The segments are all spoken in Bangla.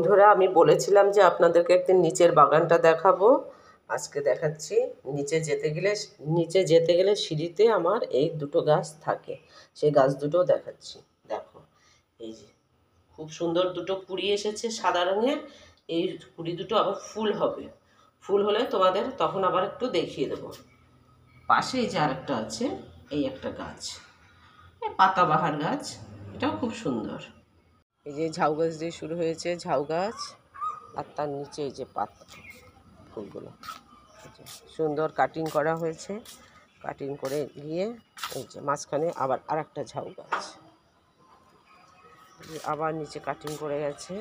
বন্ধুরা, আমি বলেছিলাম যে আপনাদেরকে একদিন নিচের বাগানটা দেখাবো। আজকে দেখাচ্ছি। নিচে যেতে গেলে সিঁড়িতে আমার এই দুটো গাছ থাকে, সেই গাছ দুটো দেখাচ্ছি। দেখো, এই যে খুব সুন্দর দুটো কুড়ি এসেছে সাদা রঙের। এই কুড়ি দুটো আবার ফুল হবে, ফুল হলে তোমাদের তখন আবার একটু দেখিয়ে দেবো। পাশে এই যে আরেকটা আছে, এই একটা গাছ, পাতাবাহার গাছ, এটাও খুব সুন্দর। এই যে ঝাউ গাছ দিয়ে শুরু হয়েছে, ঝাউ গাছ, আর তার নিচে এই যে পাতা ফুলগুলো সুন্দর কাটিং করা হয়েছে। কাটিং করে গিয়ে এই যে মাঝখানে আবার আরেকটা ঝাউ গাছ, আবার নিচে কাটিং করে গেছে।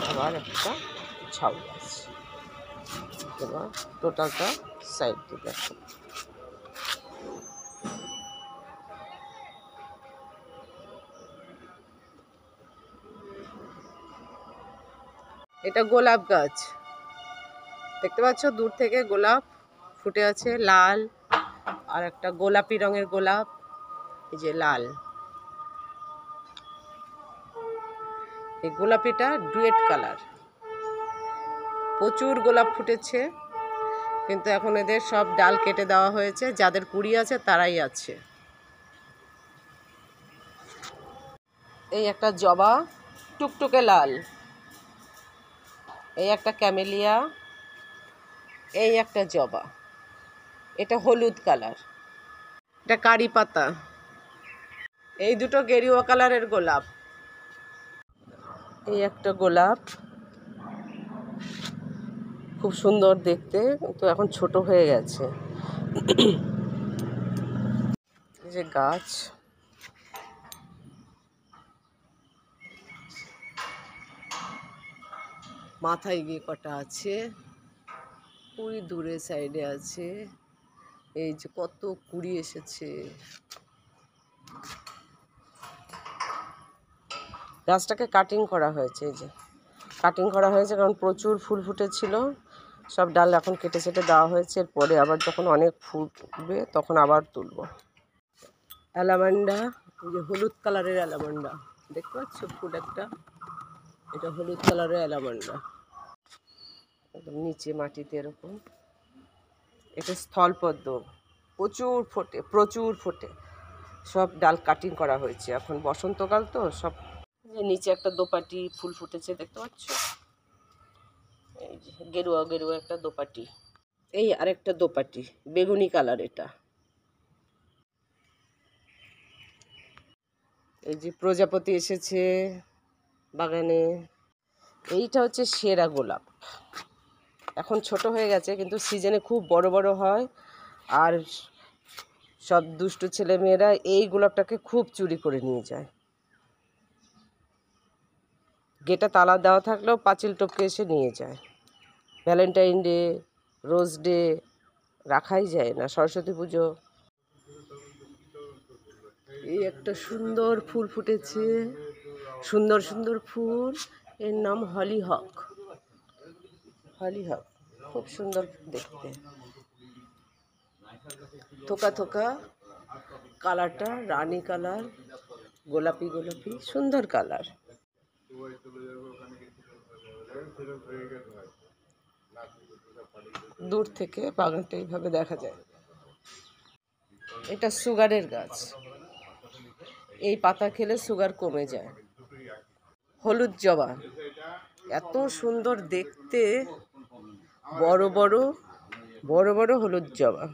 আবার একটা ঝাউ গাছ। এবার টোটালটা সাইড দিয়ে দেখো। এটা গোলাপ গাছ, দেখতে পাচ্ছ দূর থেকে গোলাপ ফুটে আছে, লাল আর একটা গোলাপি রঙের গোলাপ। এই যে লাল, এই গোলাপিটা ডুয়েট কালার। প্রচুর গোলাপ ফুটেছে, কিন্তু এখন এদের সব ডাল কেটে দেওয়া হয়েছে। যাদের কুড়ি আছে তারাই আছে। এই একটা জবা, টুকটুকে লাল। এই একটা ক্যামেলিয়া, এই একটা জবা, এটা হলুদ কালার। এটা কারি পাতা। এই দুটো গেরুয়া কালারের গোলাপ। এই একটা গোলাপ, খুব সুন্দর দেখতে, কিন্তু এখন ছোট হয়ে গেছে। এই যে গাছ, মাথায় গিয়ে কটা আছে, ওই দূরে সাইডে আছে। এই যে কত কুড়ি এসেছে। গাছটাকে কাটিং করা হয়েছে, এই যে কাটিং করা হয়েছে, কারণ প্রচুর ফুল ফুটেছিল। সব ডাল এখন কেটে কেটে দেওয়া হয়েছে। এরপরে আবার যখন অনেক ফুটবে তখন আবার তুলব। অ্যালামান্ডা, এই যে হলুদ কালারের অ্যালামান্ডা, দেখতে পাচ্ছ ফুল একটা, এটা হলুদ কালারের অ্যালামান্ডা, একদম নিচে মাটিতে এরকম। এটা স্থলপদ্ম, প্রচুর ফোটে, প্রচুর ফোটে। সব ডাল কাটিং করা হয়েছে, এখন বসন্তকাল তো সব। নিচে একটা দোপাটি ফুল ফুটেছে, দেখতে পাচ্ছ। এই যে গেরুয়া গেরুয়া একটা দোপাটি। এই আরেকটা দোপাটি বেগুনি কালার, এটা। এই যে প্রজাপতি এসেছে বাগানে। এইটা হচ্ছে সেরা গোলাপ, এখন ছোট হয়ে গেছে, কিন্তু সিজনে খুব বড় বড় হয়। আর সব দুষ্টু ছেলেমেয়েরা এই গোলাপটাকে খুব চুরি করে নিয়ে যায়। গেটে তালা দেওয়া থাকলেও পাঁচিল টপকে এসে নিয়ে যায়। ভ্যালেন্টাইন ডে, রোজ ডে রাখাই যায় না, সরস্বতী পুজো। এই একটা সুন্দর ফুল ফুটেছে, সুন্দর সুন্দর ফুল, এর নাম হলিহক। হলিহক খুব সুন্দর দেখতে, থোকা থোকা, কালারটা রানী কালার, গোলাপি গোলাপি, সুন্দর কালার। দূর থেকে বাগানটা এইভাবে দেখা যায়। এটা সুগারের গাছ, এই পাতা খেলে সুগার কমে যায়। হলুদ জবা, এত সুন্দর দেখতে, বড় বড় বড় বড় হলুদ জবা।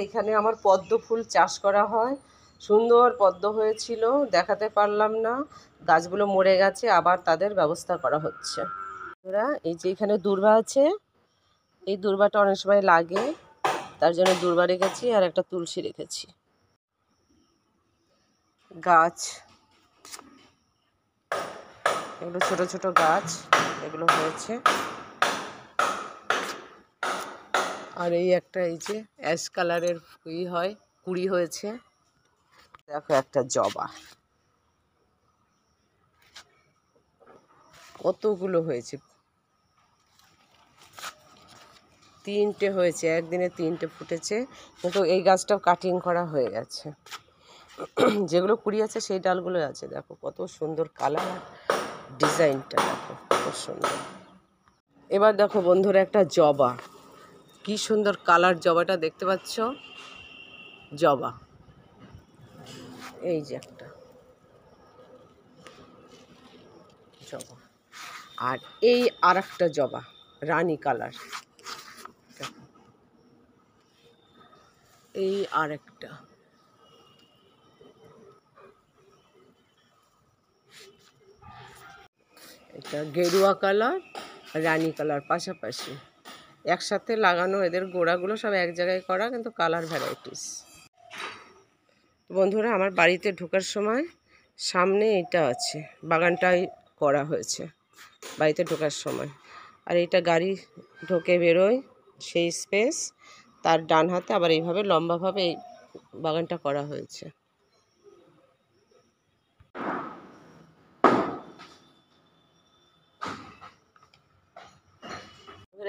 এখানে আমার পদ্ম ফুল চাষ করা হয়, সুন্দর পদ্ম হয়েছিল, দেখাতে পারলাম না, গাছগুলো মরে গেছে, আবার তাদের ব্যবস্থা করা হচ্ছে। এই যে এখানে দূর্বা আছে, এই দূর্বাটা অনেক সময় লাগে, তার জন্য দূর্বা রেখেছি, আর একটা তুলসী রেখেছি। গাছ, এগুলো ছোট ছোট গাছ, এগুলো হয়েছে। আর এই একটা, এই যে অ্যাশ কালারের হয়, কুড়ি হয়েছে। দেখো একটা জবা, কতগুলো হয়েছে। 3টে হয়েছে, একদিনে 3টে ফুটেছে, কিন্তু এই গাছটাও কাটিং করা হয়ে গেছে। যেগুলো কুড়ি আছে সেই ডালগুলো আছে, দেখো কত সুন্দর কালার, ডিজাইনটা দেখো কত সুন্দর। এবার দেখো বন্ধুরা একটা জবা, কি সুন্দর কালার জবাটা দেখতে পাচ্ছ, জবা এই যে একটা জবা, আর এই আর একটা জবা রানী কালার, এই আর একটা, এটা গেরুয়া কালার রানী কালার পাশাপাশি একসাথে লাগানো, এদের গোড়াগুলো সব এক জায়গায় করা, কিন্তু কালার ভ্যারাইটিস। বন্ধুরা আমার বাড়িতে ঢোকার সময় সামনে এটা আছে, বাগানটাই করা হয়েছে বাড়িতে ঢোকার সময়, আর এটা গাড়ি ঢোকে বেরোয় সেই স্পেস, তার ডান হাতে আবার এইভাবে লম্বাভাবে এই বাগানটা করা হয়েছে।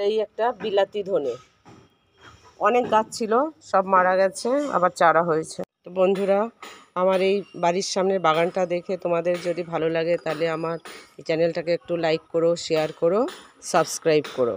এই একটা বিলাতি ধনে, অনেক গাছ ছিল সব মারা গেছে, আবার চারা হয়েছে। তো বন্ধুরা আমার এই বাড়ির সামনের বাগানটা দেখে তোমাদের যদি ভালো লাগে তাহলে আমার এই চ্যানেলটাকে একটু লাইক করো, শেয়ার করো, সাবস্ক্রাইব করো।